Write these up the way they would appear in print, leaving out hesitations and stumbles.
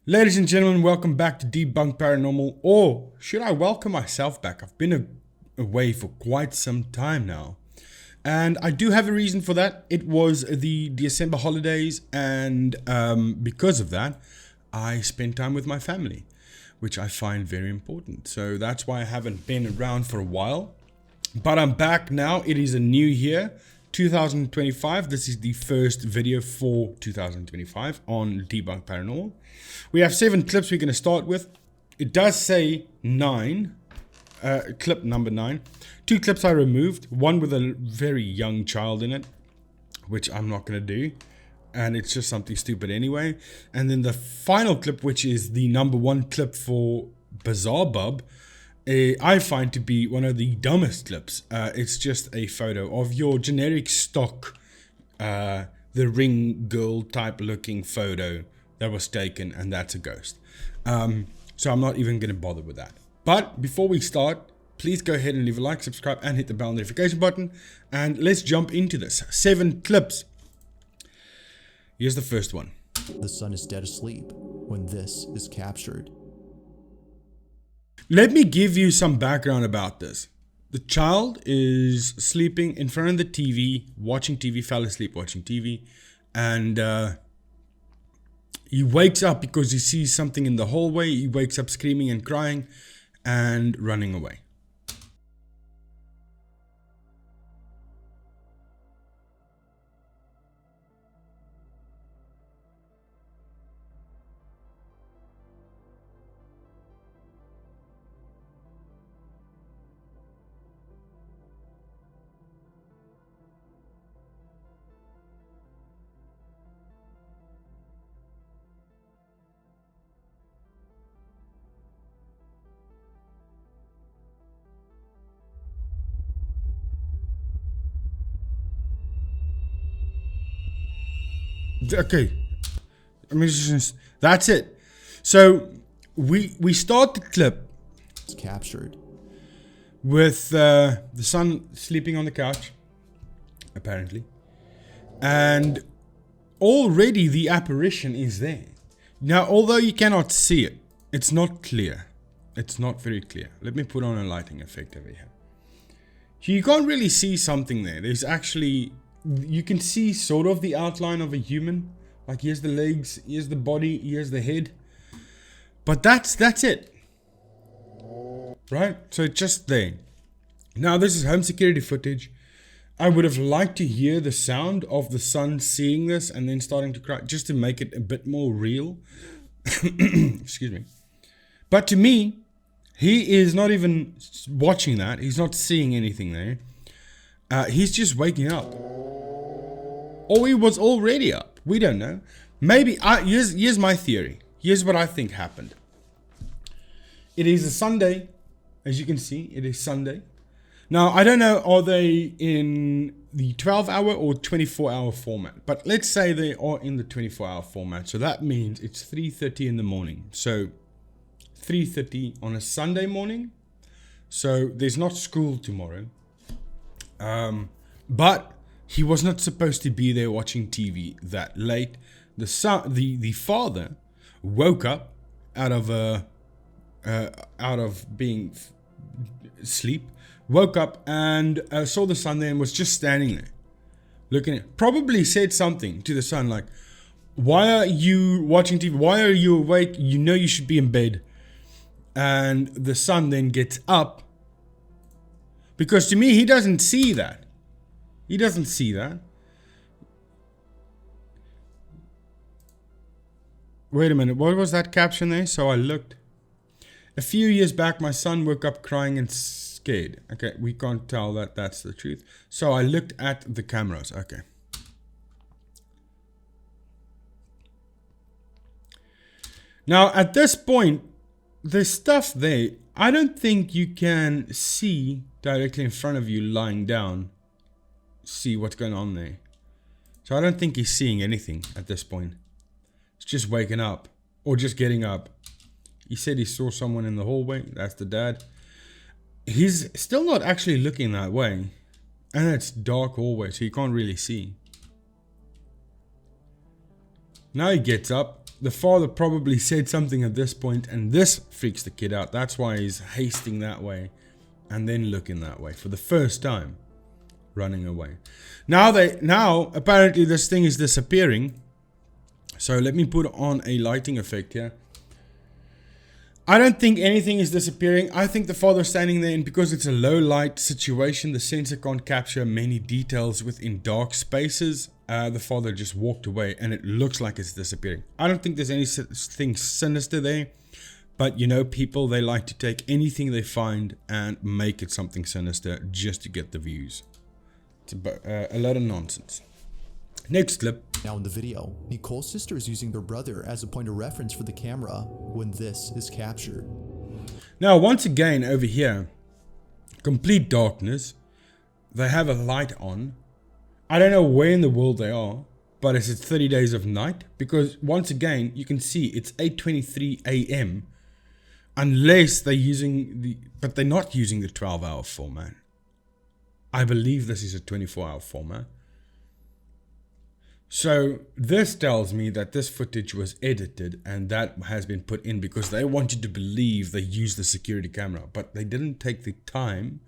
Ladies and gentlemen, welcome back to Debunked Paranormal, or should I welcome myself back? I've been away for quite some time now, and I do have a reason for that. It was the December holidays, and because of that, I spent time with my family, which I find very important. So that's why I haven't been around for a while, but I'm back now. It is a new year, 2025. This is the first video for 2025 on Debunked Paranormal. We have 7 clips we're going to start with. It does say 9, clip number 9. 2 clips I removed, one with a very young child in it, which I'm not going to do, and it's just something stupid anyway. And then the final clip, which is the number 1 clip for Bizarre Bub, I find to be one of the dumbest clips. It's just a photo of your generic stock, the ring girl type looking photo that was taken, and that's a ghost. So I'm not even going to bother with that. But before we start, please go ahead and leave a like, subscribe, and hit the bell notification button. And let's jump into this. 7 clips. Here's the first one. The sun is dead asleep when this is captured. Let me give you some background about this. The child is sleeping in front of the TV, watching TV, fell asleep watching TV, and he wakes up because he sees something in the hallway. He wakes up screaming and crying and running away. Okay, I mean, that's it. So we start the clip. It's captured With the son sleeping on the couch, apparently, and already the apparition is there. Now, although you cannot see it, it's not clear. It's not very clear. Let me put on a lighting effect over here. You can't really see something there. There's actually, you can see sort of the outline of a human. Like here's the legs, here's the body, here's the head. But that's it. Right? So it's just there. Now this is home security footage. I would have liked to hear the sound of the son seeing this and then starting to cry, just to make it a bit more real. Excuse me. But to me, he is not even watching that. He's not seeing anything there. He's just waking up. Or he was already up. We don't know. Maybe, here's my theory. Here's what I think happened. It is a Sunday. As you can see, it is Sunday. Now, I don't know, are they in the 12-hour or 24-hour format? But let's say they are in the 24-hour format. So that means it's 3:30 in the morning. So 3:30 on a Sunday morning. So there's not school tomorrow. But he was not supposed to be there watching TV that late. The father woke up out of being sleep. Woke up and saw the son there and was just standing there, looking at. Probably said something to the son like, "Why are you watching TV? Why are you awake? You know you should be in bed." And the son then gets up, because to me he doesn't see that. He doesn't see that. Wait a minute, what was that caption there? So I looked. A few years back, my son woke up crying and scared. Okay, we can't tell that that's the truth. So I looked at the cameras. Okay. Now, at this point, there's stuff there. I don't think you can see directly in front of you lying down. See what's going on there. So I don't think he's seeing anything at this point. It's just waking up or just getting up. He said he saw someone in the hallway. That's the dad. He's still not actually looking that way, and it's dark hallway, so you can't really see. Now he gets up. the father probably said something at this point, and this freaks the kid out. That's why he's hasting that way and then looking that way for the first time, running away. Now apparently this thing is disappearing. So let me put on a lighting effect here. I don't think anything is disappearing. I think the father's standing there, and because it's a low light situation, the sensor can't capture many details within dark spaces. The father just walked away and it looks like it's disappearing. I don't think there's anything sinister there, but you know, people, they like to take anything they find and make it something sinister just to get the views. It's a lot of nonsense. Next clip. Now in the video, Nicole's sister is using their brother as a point of reference for the camera when this is captured. Now once again over here, complete darkness. They have a light on. I don't know where in the world they are, but it's 30 days of night, because once again you can see it's 8:23 a.m. unless they're using but they're not using the 12-hour format. I believe this is a 24-hour format. So this tells me that this footage was edited and that has been put in because they want you to believe they used the security camera, but they didn't take the time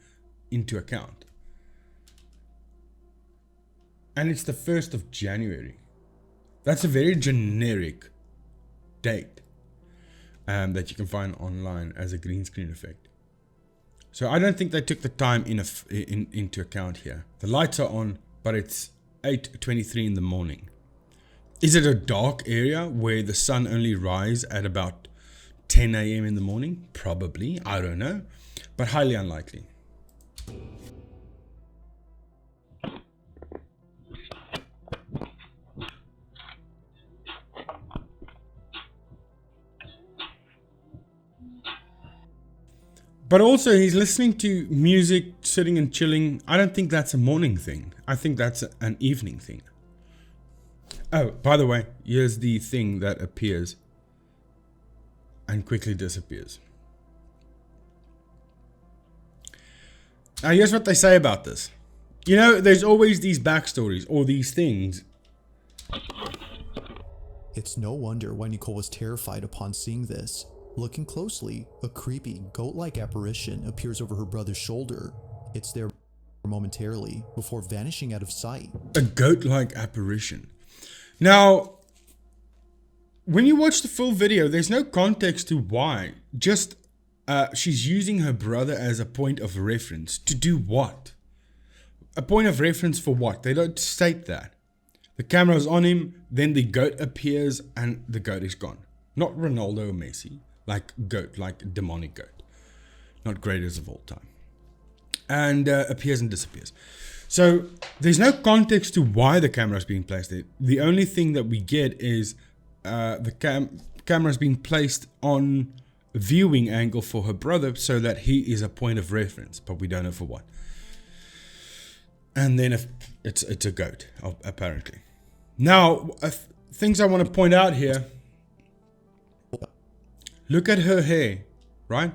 into account. And it's the 1st of January. That's a very generic date that you can find online as a green screen effect. So I don't think they took the time into account here. The lights are on, but it's 8:23 in the morning. Is it a dark area where the sun only rises at about 10 a.m. in the morning? Probably, I don't know, but highly unlikely. But also he's listening to music, sitting and chilling. I don't think that's a morning thing. I think that's an evening thing. Oh, by the way, here's the thing that appears and quickly disappears. Now here's what they say about this. You know, there's always these backstories or these things. It's no wonder why Nicole was terrified upon seeing this. Looking closely, a creepy, goat-like apparition appears over her brother's shoulder. It's there momentarily before vanishing out of sight. A goat-like apparition. Now, when you watch the full video, there's no context to why. Just she's using her brother as a point of reference. To do what? A point of reference for what? They don't state that. The camera's on him, then the goat appears and the goat is gone. Not Ronaldo or Messi. Like goat, like demonic goat. Not greatest of all time. And appears and disappears. So there's no context to why the camera is being placed there. The only thing that we get is the camera is being placed on a viewing angle for her brother so that he is a point of reference. But we don't know for what. And then if it's a goat, apparently. Now, things I want to point out here. Look at her hair, right?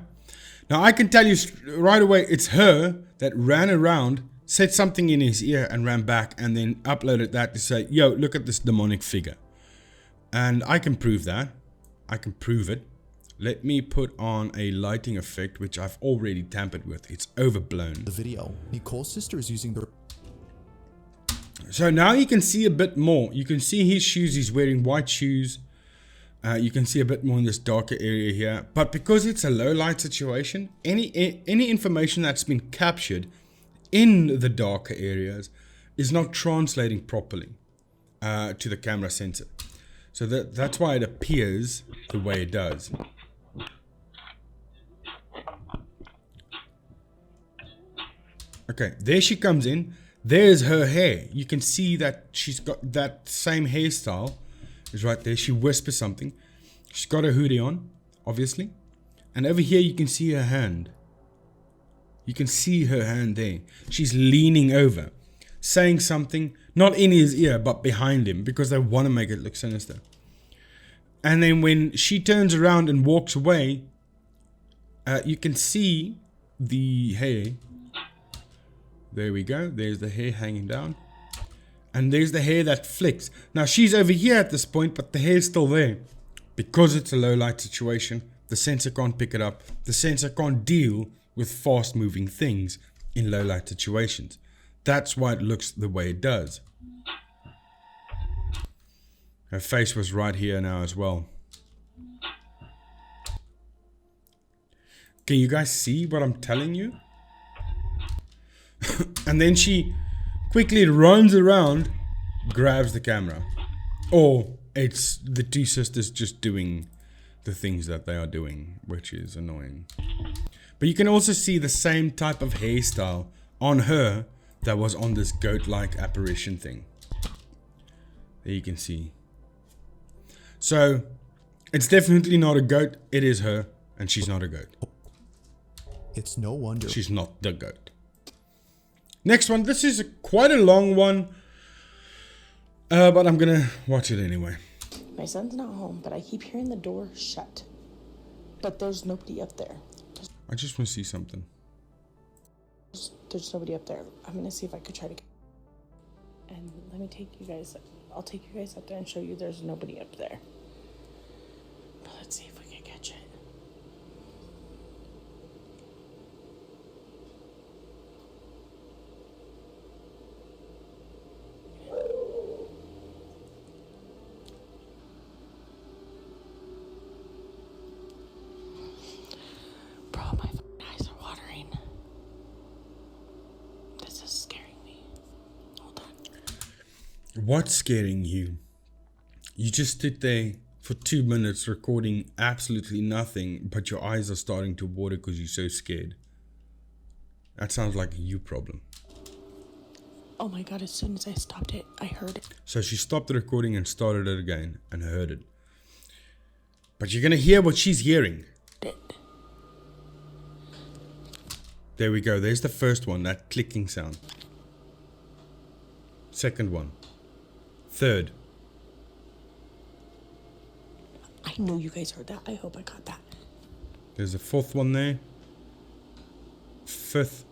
Now I can tell you right away, it's her that ran around, said something in his ear and ran back and then uploaded that to say, yo, look at this demonic figure. And I can prove that. I can prove it. Let me put on a lighting effect, which I've already tampered with. It's overblown. The video, Nicole's sister is using their... So now you can see a bit more. You can see his shoes. He's wearing white shoes. You can see a bit more in this darker area here, but because it's a low light situation, any information that's been captured in the darker areas is not translating properly to the camera sensor. So that's why it appears the way it does. Okay, there she comes in. There's her hair. You can see that she's got that same hairstyle. Is right there. She whispers something. She's got a hoodie on, obviously. And over here you can see her hand. You can see her hand there. She's leaning over, saying something, not in his ear, but behind him, because they want to make it look sinister. And then when she turns around and walks away, you can see the hair. There we go. There's the hair hanging down. And there's the hair that flicks. Now she's over here at this point, but the hair's still there. Because it's a low light situation, the sensor can't pick it up. The sensor can't deal with fast moving things in low light situations. That's why it looks the way it does. Her face was right here now as well. Can you guys see what I'm telling you? And then she quickly runs around, grabs the camera. Or it's the two sisters just doing the things that they are doing, which is annoying. But you can also see the same type of hairstyle on her that was on this goat-like apparition thing. There you can see. So, it's definitely not a goat. It is her, and she's not a goat. It's no wonder. She's not the goat. Next one. This is quite a long one. But I'm gonna watch it anyway. My son's not home, but I keep hearing the door shut. But there's nobody up there. I just want to see something. There's nobody up there. I'm gonna see if I could try to. And let me take you guys. I'll take you guys up there and show you there's nobody up there. But let's see if we can catch it. Bro, my eyes are watering. This is scaring me. Hold on. What's scaring you? You just stood there for 2 minutes recording absolutely nothing, but your eyes are starting to water because you're so scared. That sounds like a you problem. Oh my god, as soon as I stopped it, I heard it. So she stopped the recording and started it again and heard it. But you're gonna hear what she's hearing. There we go. There's the first one, that clicking sound. Second one. Third. I know you guys heard that. I hope I got that. There's a fourth one there. Fifth.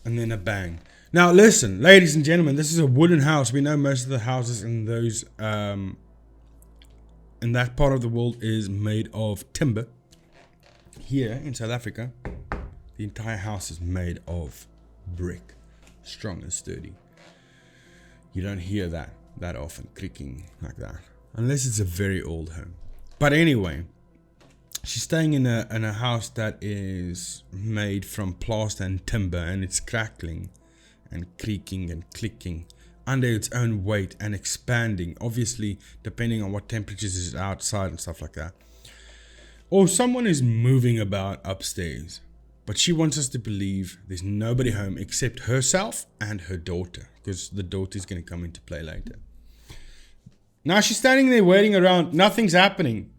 And then a bang. Now listen, ladies and gentlemen, this is a wooden house. We know most of the houses in those in that part of the world is made of timber. Here in South Africa, the entire house is made of brick, strong and sturdy. You don't hear that often creaking like that, unless it's a very old home. But anyway, she's staying in a house that is made from plaster and timber, and it's crackling and creaking and clicking under its own weight and expanding, obviously depending on what temperatures is outside and stuff like that. Or someone is moving about upstairs, but she wants us to believe there's nobody home except herself and her daughter, because the daughter is going to come into play later. Now she's standing there waiting around, nothing's happening.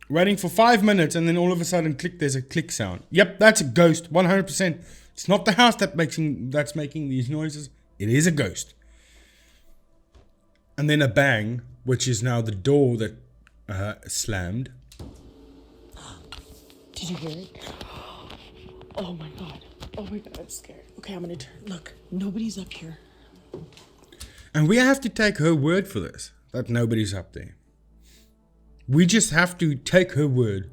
Waiting for 5 minutes, and then all of a sudden, click, there's a click sound. Yep, that's a ghost, 100%. It's not the house that's making these noises. It is a ghost. And then a bang, which is now the door that slammed. Did you hear it? Oh my god. Oh my god, I'm scared. Okay, I'm gonna turn. Look, nobody's up here. And we have to take her word for this, that nobody's up there. We just have to take her word.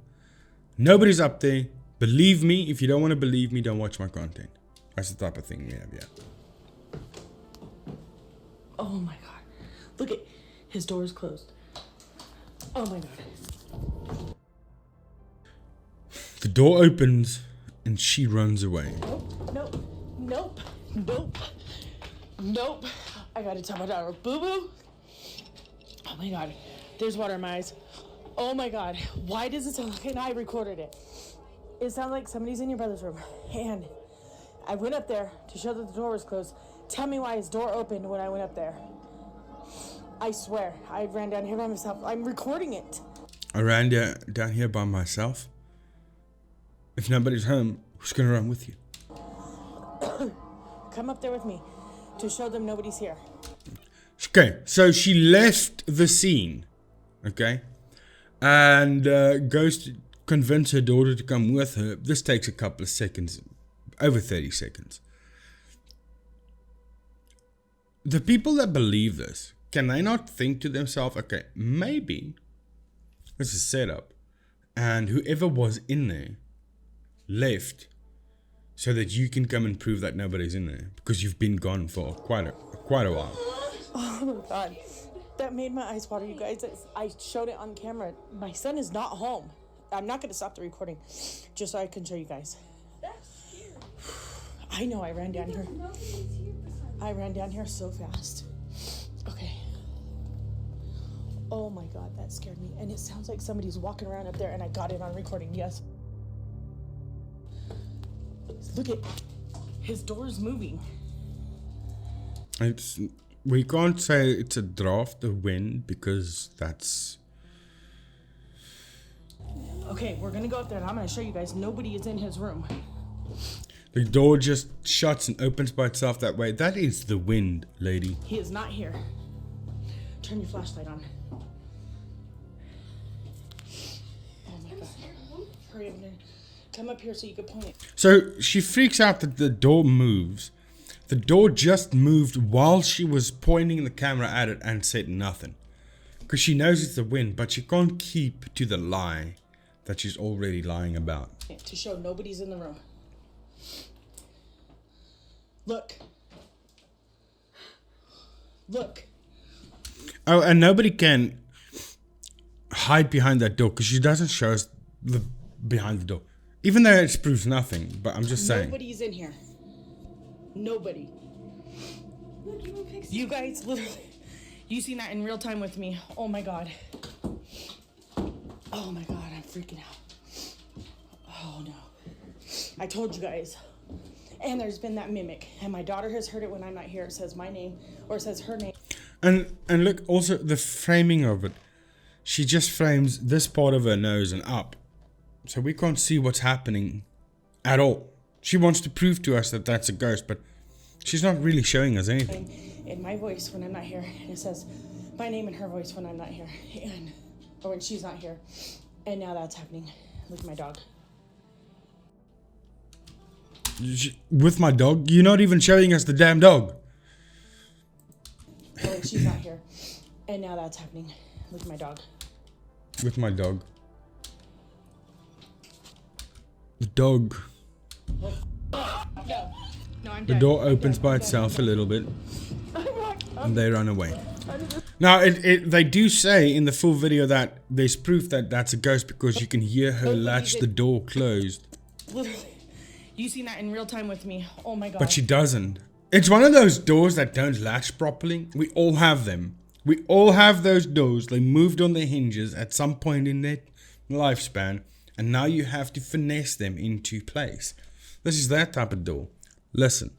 Nobody's up there. Believe me. If you don't want to believe me, don't watch my content. That's the type of thing we have here. Oh my god. Look at his door is closed. Oh my god. The door opens and she runs away. Nope. I gotta tell my daughter, boo boo. Oh my god. There's water in my eyes. Oh my god. Why does it sound like, and I recorded it. It sounds like somebody's in your brother's room. And I went up there to show that the door was closed. Tell me why his door opened when I went up there. I swear, I ran down here by myself. I'm recording it. I ran down here by myself. If nobody's home, who's gonna run with you? Come up there with me to show them nobody's here. Okay, so she left the scene. Okay, and goes to convince her daughter to come with her. This takes a couple of seconds, over 30 seconds. The people that believe this can they not think to themselves, okay, maybe this is set up and whoever was in there left so that you can come and prove that nobody's in there because you've been gone for quite a while. Oh my god. That made my eyes water, you guys. I showed it on camera. My son is not home. I'm not going to stop the recording just so I can show you guys. I know, I ran down here. I ran down here so fast. Okay. Oh my god, that scared me. And it sounds like somebody's walking around up there, and I got it on recording, yes. Look at his door's moving. We can't say it's a draft, a wind, because that's... Okay, we're gonna go up there and I'm gonna show you guys nobody is in his room. The door just shuts and opens by itself that way. That is the wind, lady. He is not here. Turn your flashlight on. Oh my god. Hurry up and come up here so you can point it. So she freaks out that the door moves. The door just moved while she was pointing the camera at it and said nothing. Because she knows it's the wind, but she can't keep to the lie that she's already lying about. To show nobody's in the room. Look. Look. Oh, and nobody can hide behind that door because she doesn't show us the behind the door. Even though it proves nothing, but I'm just saying. Nobody's in here. Nobody. You guys literally, you seen that in real time with me. Oh my god. Oh my god, I'm freaking out. Oh no. I told you guys. And there's been that mimic. And my daughter has heard it when I'm not here. It says my name or it says her name. And look, also the framing of it. She just frames this part of her nose and up. So we can't see what's happening at all. She wants to prove to us that that's a ghost, but she's not really showing us anything. In my voice when I'm not here. And it says my name in her voice when I'm not here. Or when she's not here. And now that's happening with my dog. With my dog? You're not even showing us the damn dog. Or when she's not here. And now that's happening with my dog. With my dog. The dog. No, I'm The done. door opens by itself a little bit. And they run away. Now, they do say in the full video that there's proof that that's a ghost because you can hear her latch the door closed. Literally. You seen that in real time with me. Oh my god. But she doesn't. It's one of those doors that don't latch properly. We all have them. We all have those doors. They moved on their hinges at some point in their lifespan. And now you have to finesse them into place. This is that type of door. Listen.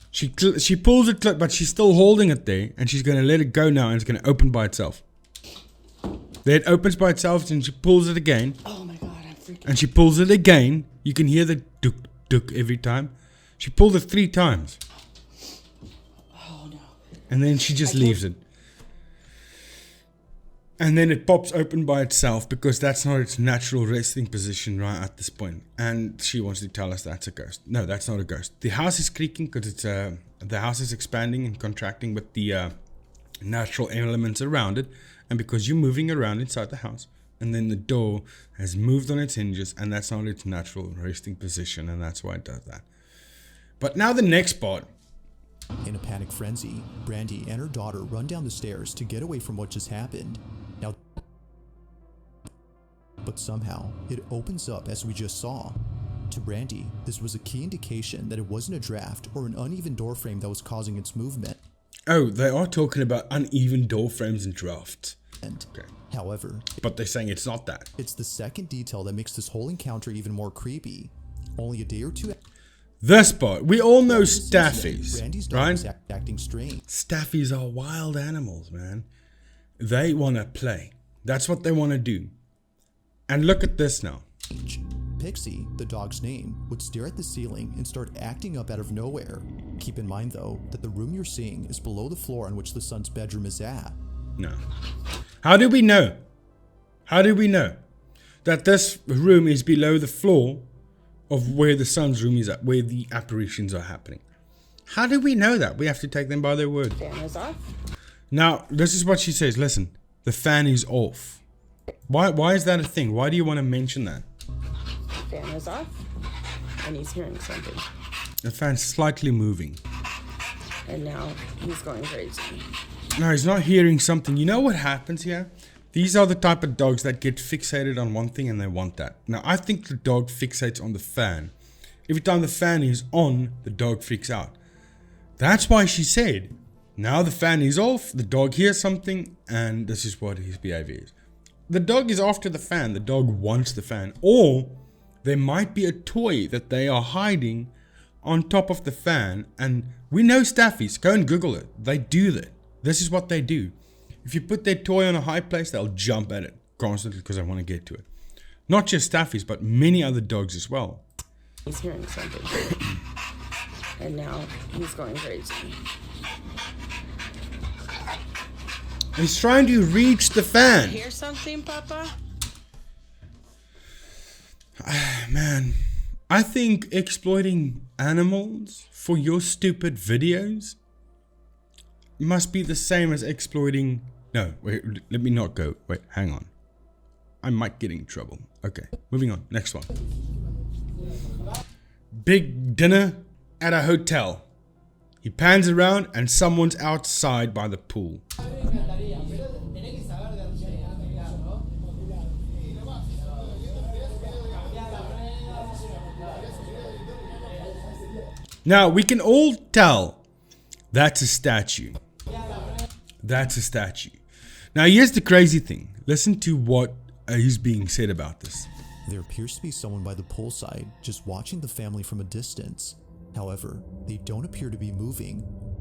She pulls it, but she's still holding it there. And she's going to let it go now and it's going to open by itself. Then it opens by itself and she pulls it again. Oh my god, I'm freaking. And she pulls it again. You can hear the duk duk every time. She pulled it 3 times. Oh no. And then she just leaves it. And then it pops open by itself because that's not its natural resting position right at this point. And she wants to tell us that's a ghost. No, that's not a ghost. The house is creaking because it's the house is expanding and contracting with the natural elements around it. And because you're moving around inside the house. And then the door has moved on its hinges and that's not its natural resting position. And that's why it does that. But now the next part. In a panic frenzy, Brandy and her daughter run down the stairs to get away from what just happened. Now, but somehow, it opens up as we just saw. To Brandy, this was a key indication that it wasn't a draft or an uneven door frame that was causing its movement. Oh, they are talking about uneven door frames and drafts. Okay. However, but they're saying it's not that. It's the second detail that makes this whole encounter even more creepy. Only a day or two. This part, we all know staffies, Brandy's dog right? was acting strange. Staffies are wild animals, man. They want to play. That's what they want to do. And look at this now. Pixie, the dog's name, would stare at the ceiling and start acting up out of nowhere. Keep in mind, though, that the room you're seeing is below the floor on which the son's bedroom is at. No. How do we know? How do we know that this room is below the floor of where the son's room is at, where the apparitions are happening? How do we know that? We have to take them by their word. Fan is off. Now, this is what she says. Listen, the fan is off. Why is that a thing? Why do you want to mention that? Fan is off, and he's hearing something. The fan's slightly moving. And now he's going crazy. No, he's not hearing something. You know what happens here? These are the type of dogs that get fixated on one thing and they want that. Now, I think the dog fixates on the fan. Every time the fan is on, the dog freaks out. That's why she said, now the fan is off, the dog hears something, and this is what his behavior is. The dog is after the fan. The dog wants the fan. Or there might be a toy that they are hiding on top of the fan. And we know staffies. Go and Google it. They do that. This is what they do. If you put their toy on a high place, they'll jump at it constantly because they want to get to it. Not just staffies, but many other dogs as well. He's hearing something. And now he's going crazy. He's trying to reach the fan. Hear something, Papa? Man, I think exploiting animals for your stupid videos must be the same as exploiting... No, wait, let me not go. Wait, hang on. I might get in trouble. Okay, moving on. Next one. Big dinner at a hotel. He pans around and someone's outside by the pool. Now, we can all tell that's a statue. That's a statue. Now, here's the crazy thing. Listen to what is being said about this. There appears to be someone by the poolside just watching the family from a distance. However, they don't appear to be moving.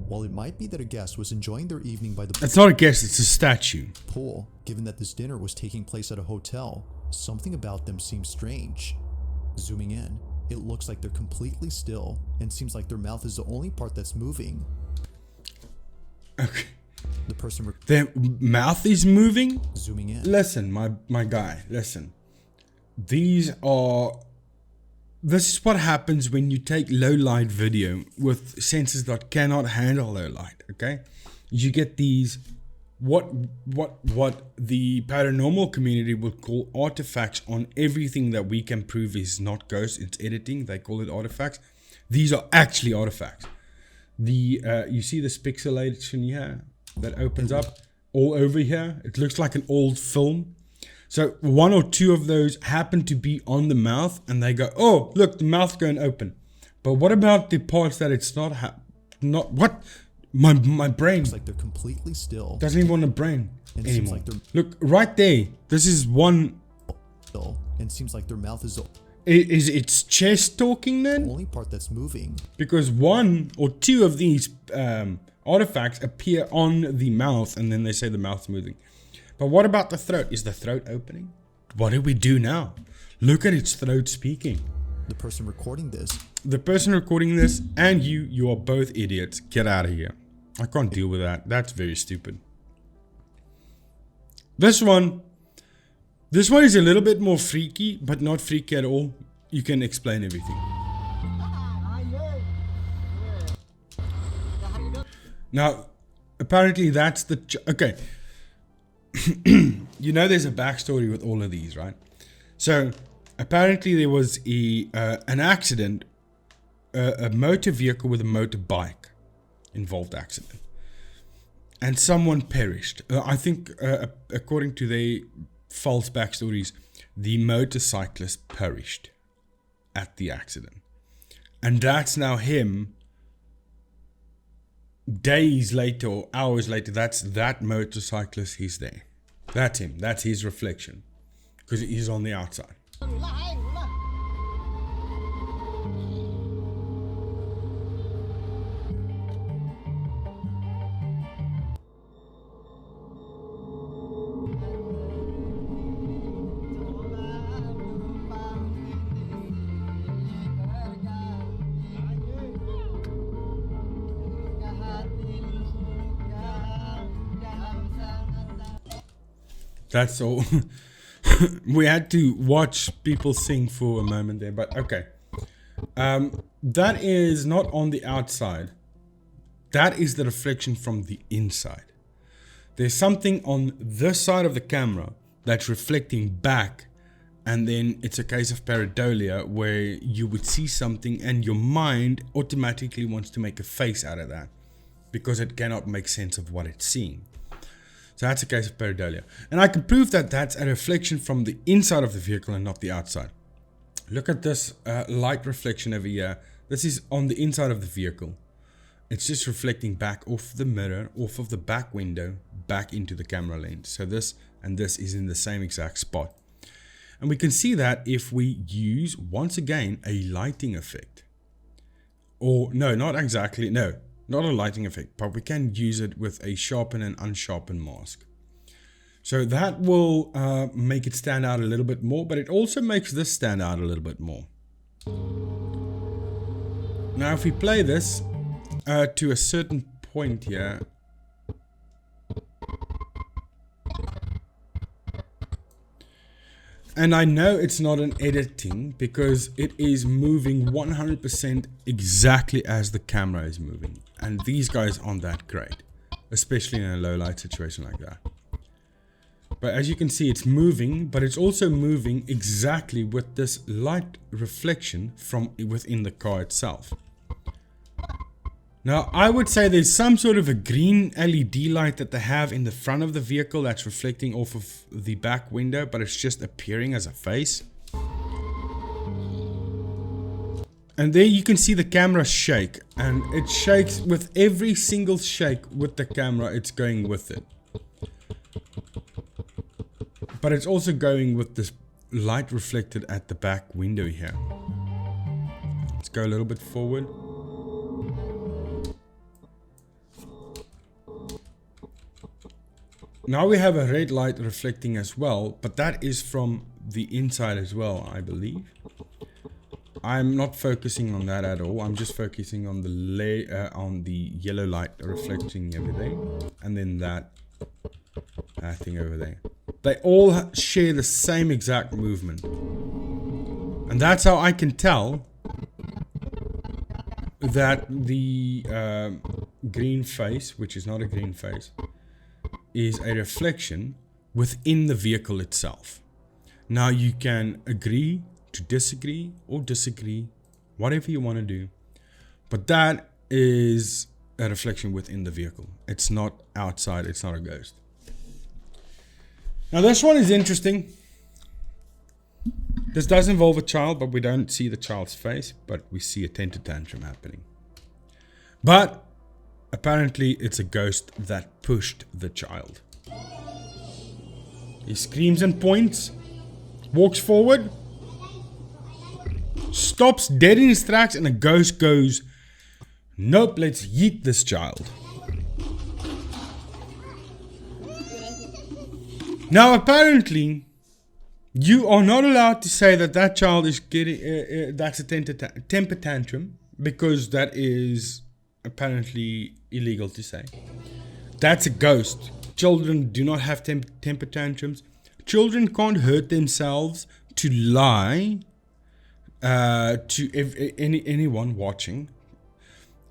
While it might be that a guest was enjoying their evening by the It's not a guest, it's a statue. pool, given that this dinner was taking place at a hotel, something about them seems strange. Zooming in, it looks like they're completely still and seems like their mouth is the only part that's moving. Okay. The person Their mouth is moving? zooming in. Listen, my guy, listen. This is what happens when you take low light video with sensors that cannot handle low light, okay? You get these, what the paranormal community would call artifacts on everything that we can prove is not ghosts, it's editing, they call it artifacts. These are actually artifacts. You see this pixelation here that opens up all over here? It looks like an old film. So one or two of those happen to be on the mouth and they go, oh, look, the mouth's going open. But what about the parts that it's not, what? My brain Looks like they're completely still doesn't even want a brain and seems anymore. like they're Look, right there. This is one, still and seems like their mouth is the is its chest talking then? only part that's moving. Because one or two of these artifacts appear on the mouth and then they say the mouth's moving. But what about the throat? Is the throat opening? What do we do now? Look at its throat speaking. The person recording this The person recording this and you are both idiots. Get out of here. I can't deal with that. That's very stupid. This one is a little bit more freaky, but not freaky at all. You can explain everything. Now, apparently that's the... Okay. You know there's a backstory with all of these, right? So, apparently there was an accident, a motor vehicle with a motorbike involved accident. And someone perished. I think, according to their false backstories, the motorcyclist perished at the accident. And that's now him. Days later or hours later, that's that motorcyclist, he's there. That's him. That's his reflection. Because he's on the outside. That's all. We had to watch people sing for a moment there, but okay. That is not on the outside. That is the reflection from the inside. there's something on this side of the camera that's reflecting back, and then it's a case of pareidolia where you would see something and your mind automatically wants to make a face out of that because it cannot make sense of what it's seeing. So that's a case of pareidolia. And I can prove that that's a reflection from the inside of the vehicle and not the outside. Look at this light reflection over here. This is on the inside of the vehicle. It's just reflecting back off the mirror, off of the back window, back into the camera lens. So this and this is in the same exact spot. And we can see that if we use, once again, a lighting effect. Or, no, not exactly, no, not a lighting effect, but we can use it with a sharpen and unsharpen mask. So that will make it stand out a little bit more, but it also makes this stand out a little bit more. Now if we play this to a certain point here, and I know it's not an editing because it is moving 100% exactly as the camera is moving. And these guys aren't that great, especially in a low light situation like that. But as you can see, it's moving, but it's also moving exactly with this light reflection from within the car itself. Now, I would say there's some sort of a green LED light that they have in the front of the vehicle that's reflecting off of the back window, but it's just appearing as a face. And there you can see the camera shake, and it shakes with every single shake with the camera, it's going with it. But it's also going with this light reflected at the back window here. Let's go a little bit forward. Now we have a red light reflecting as well, but that is from the inside as well, I believe. I'm not focusing on that at all. I'm just focusing on the yellow light reflecting everything, and then that thing over there. They all share the same exact movement, and that's how I can tell that the green face, which is not a green face, is a reflection within the vehicle itself. Now you can agree to disagree or disagree, whatever you want to do, but that is a reflection within the vehicle. It's not outside, it's not a ghost. Now this one is interesting. This does involve a child, but we don't see the child's face, but we see a tantrum happening. But apparently it's a ghost that pushed the child. He screams and points, walks forward, stops dead in his tracks, and the ghost goes, nope, let's yeet this child. Now apparently you are not allowed to say that that child is getting that's a temper tantrum, because that is apparently illegal to say. That's a ghost. Children do not have temper tantrums. Children can't hurt themselves to lie to anyone watching.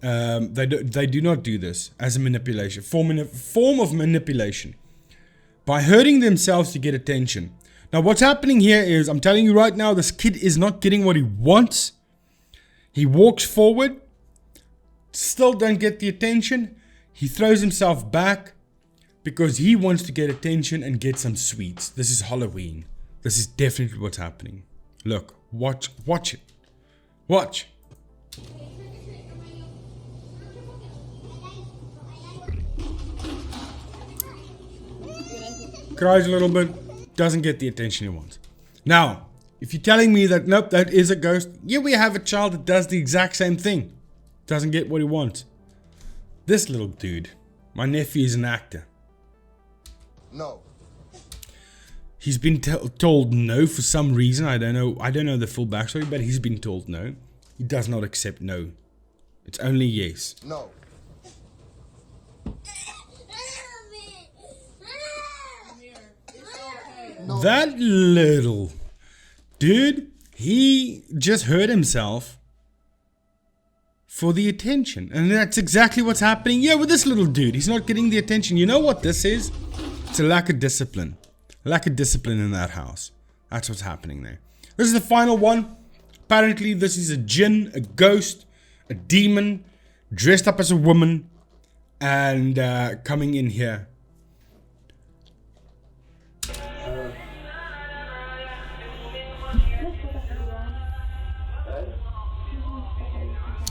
They do not do this as a manipulation, form of manipulation, by hurting themselves to get attention. Now what's happening here is, I'm telling you right now, this kid is not getting what he wants. He walks forward, still don't get the attention. He throws himself back because he wants to get attention and get some sweets. This is Halloween. This is definitely what's happening. Look, watch it. Watch. Cries a little bit, doesn't get the attention he wants. Now, if you're telling me that, nope, that is a ghost, yeah, we have a child that does the exact same thing. Doesn't get what he wants. This little dude, my nephew, is an actor. No. He's been told no for some reason. I don't know the full backstory, but he's been told no. He does not accept no. It's only yes. No. That little dude, he just hurt himself for the attention. And that's exactly what's happening here with this little dude. He's not getting the attention. You know what this is? It's a lack of discipline. A lack of discipline in that house. That's what's happening there. This is the final one. Apparently this is a jinn, a ghost, a demon, dressed up as a woman, and coming in here.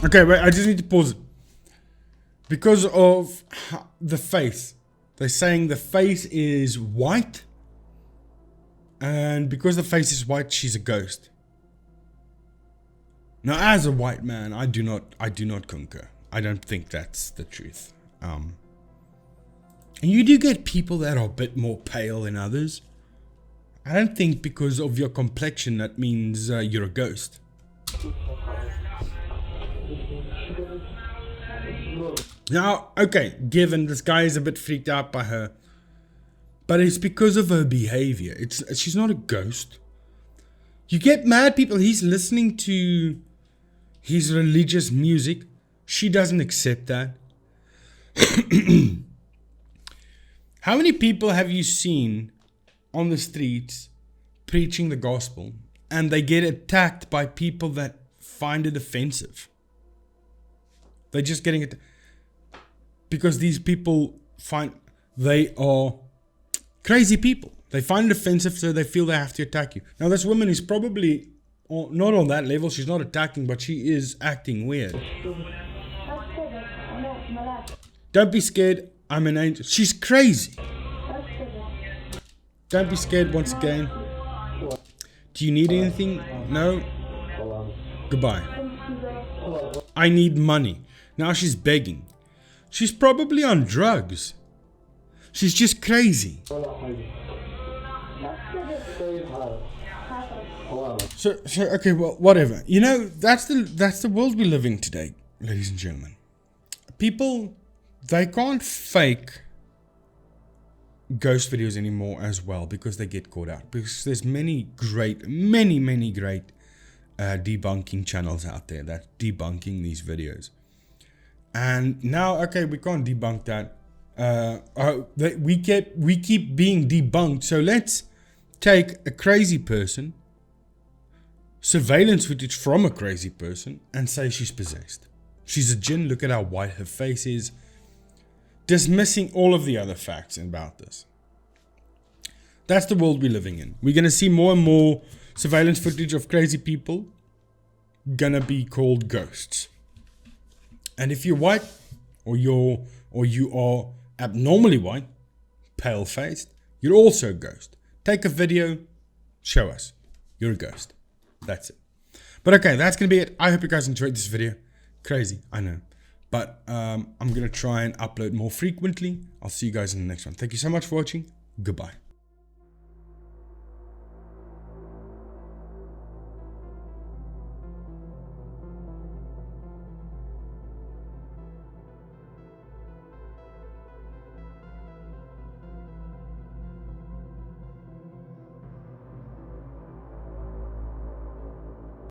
Okay, wait, I just need to pause it. Because of the face. They're saying the face is white. And because the face is white, she's a ghost. Now, as a white man, I do not concur. I don't think that's the truth. And you do get people that are a bit more pale than others. I don't think because of your complexion that means you're a ghost. Now, okay, given this guy is a bit freaked out by her, but it's because of her behavior. She's not a ghost. You get mad people. He's listening to his religious music. She doesn't accept that. How many people have you seen on the streets preaching the gospel and they get attacked by people that find it offensive? They're just getting it because these people they are crazy people. They find it offensive, so they feel they have to attack you. Now, this woman is probably not on that level. She's not attacking, but she is acting weird. Don't be scared. I'm an angel. She's crazy. Don't be scared once again. Do you need anything? No? Goodbye. I need money. Now she's begging. She's probably on drugs. She's just crazy. So okay, well, whatever. You know, that's the world we live in today, ladies and gentlemen. People, they can't fake ghost videos anymore as well because they get caught out. Because there's many great debunking channels out there that debunking these videos. And now, okay, we can't debunk that. We keep being debunked. So let's take a crazy person, surveillance footage from a crazy person, and say she's possessed. She's a jinn. Look at how white her face is. Dismissing all of the other facts about this. That's the world we're living in. We're going to see more and more surveillance footage of crazy people gonna be called ghosts. And if you're white, or you are abnormally white, pale faced, you're also a ghost. Take a video, show us. You're a ghost. That's it. But okay, that's gonna be it. I hope you guys enjoyed this video. Crazy, I know. But I'm gonna try and upload more frequently. I'll see you guys in the next one. Thank you so much for watching. Goodbye.